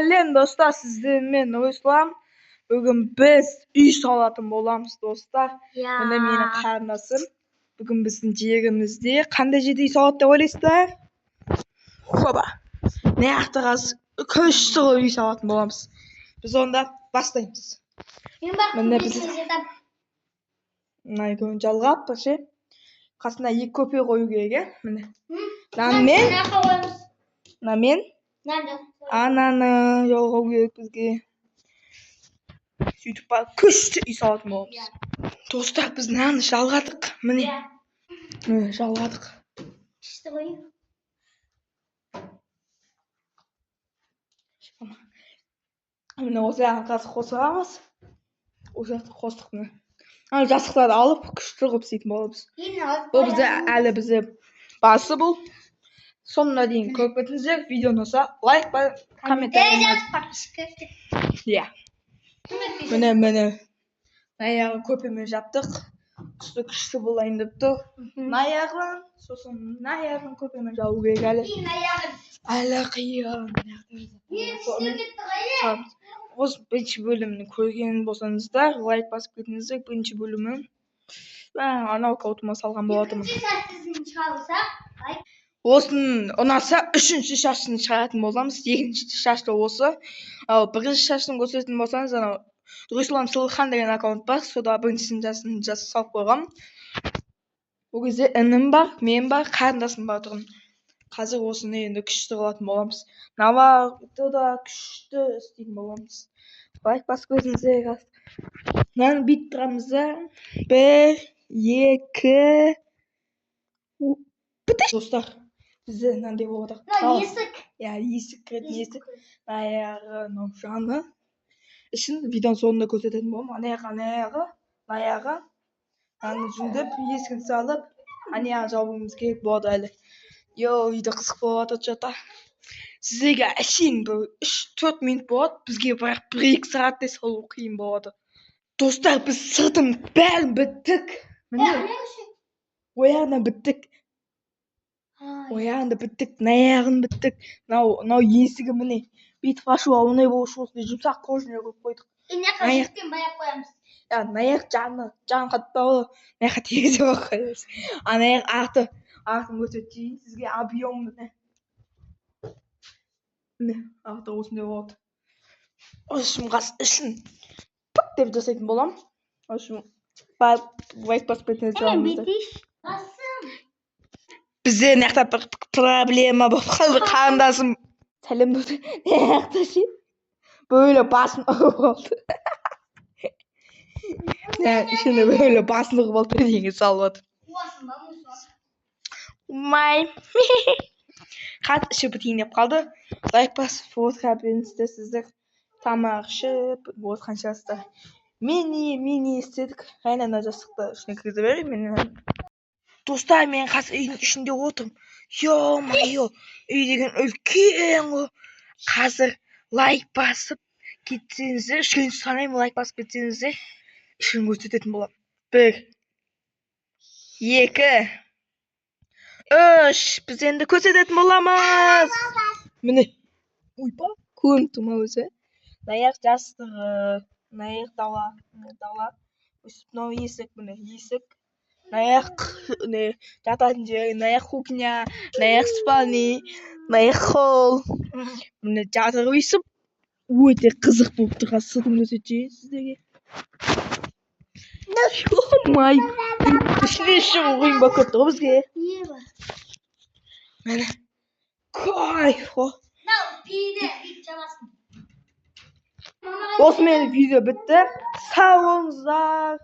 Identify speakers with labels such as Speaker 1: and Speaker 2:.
Speaker 1: Сәлем достар, сіздермен Руслан. Бүгін біз үй салатын боламыз достар. Міне менің қарындасым. Бүгін біздің жерімізде қандай жерде үй салады деп ойлайсыздар? Хоба. Мына жақта күшті үй салатын боламыз. Біз онда бастаймыз. Міне біз мына үйді жалғап, ше. Қасына екі көпе қою керек, міне. Намен ананы жолға керек бізге. Сөйтіп барып күшті үй салатын боламыз. Достар, біз наны жалғадық. Міне жалғадық. Міне осы жағын қазір қосырамыз. Осы жақты қостық міне. Жастықтарды алып күшті қылып істейтін боламыз. Бұл бізде әлі бізде басы бұл. Sonuna дейін көріп кетіңіздер. Видеоны ұнаса лайк бар, комментарий жазыңыздар. Иә. Міне. Аяғын көпемен жаптық. Күшті болайын деп тұр. Аяғын, сосын аяғын көпемен жабу керек әлі. Әлі қиын. Осы бірінші бөлімін көрген болсаңыздар, лайк басып кетіңіздер. Бірінші бөлімін анау каутыма салған болатымын. Осының ұнаса үшінші шашын шығаратын боламыз. Екінші шашты осы. Ал бірінші шашын көрсететін болсаңыз, анау Руслан Сылхан деген аккаунт бар. Сода біріншісін жасап салып қойғам. Бұл кезде інім бар, мен бар, қарындасым бар тұрғын. Қазір осыны енді күшті қылатын боламыз. Наварды да күшті істейтін боламыз. Лайк басып кетіңіздер. Мынаны бүйтіп тұрамыз да. 1, 2 достар. Бізде мынандай болып отыр.
Speaker 2: Есік.
Speaker 1: Иә, есік кіретін есік. Аяғы, жаны. Ішін видеоның соңында көрсететін боламын. Аяғы. Аны жөндеп, есігін салып, аяғын жабуымыз керек болады әлі. Үйде қызық болып жатыр жата. Сіздерге әшейін 3-4 минут болады. Бізге бірақ 1-2 сағаттай салу қиын болады. Достар, біз сыртын бәрін біттік. Міне. Ояғына біттік. Ояғында біттік, аяғын біттік. Мынау есігі міне. Бүйтіп ашуға оңай болу үшін жұмсақ кожаны қойып қойдық.
Speaker 2: Аяқпен баяп қоямыз.
Speaker 1: Аяқ жан қатпауы. Аяққа тигізе қойып қоямыз. Аяқ артын көрсетейін сізге объем міне. Міне, арты осындай болады. Ішін пық деп жасайтын болам. Лайк басып кетіңіздер. Бізде нақта бір проблема болып қалды. Қарындасым сәлем досы. Нақта ше. Böyle басын ұрып алды. Ішіне böyle басын ұрып алды деген салып отыр. Қазір іші бітейін деп қалды. Лайк басып отыра беріңіздер сіздер. Тамақ ішіп отқан шығарсыздар. Мини істедік. Ана жастықты ішіне кіргізе берейін. Достар, мен қазір үйдің ішінде отырмын. Ё-моё, үй деген үлкен ғой. Қазір лайк басып кетсеңіздер, үшінші санаймын, лайк басып кетсеңіздер, ішін көрсететін боламын. 1, 2, 3, біз енді көрсететін боламыз. Міне, ойпа, көрініп тұр ма өзі? Аяқ жастығы, аяқ дала. Мынау есік, міне есік. Аяқ жататын жер, аяқ кухня, аяқ спальня, аяқ холл. Міне жатыр өйсіп, өте қызық болып тұр. Сыртын көрсетейін сіздерге. Ой, ішіне шығу қиын болып кетті ғой бізге. Міне, кайф қой. Осымен видео бітті. Сау болыңыздар.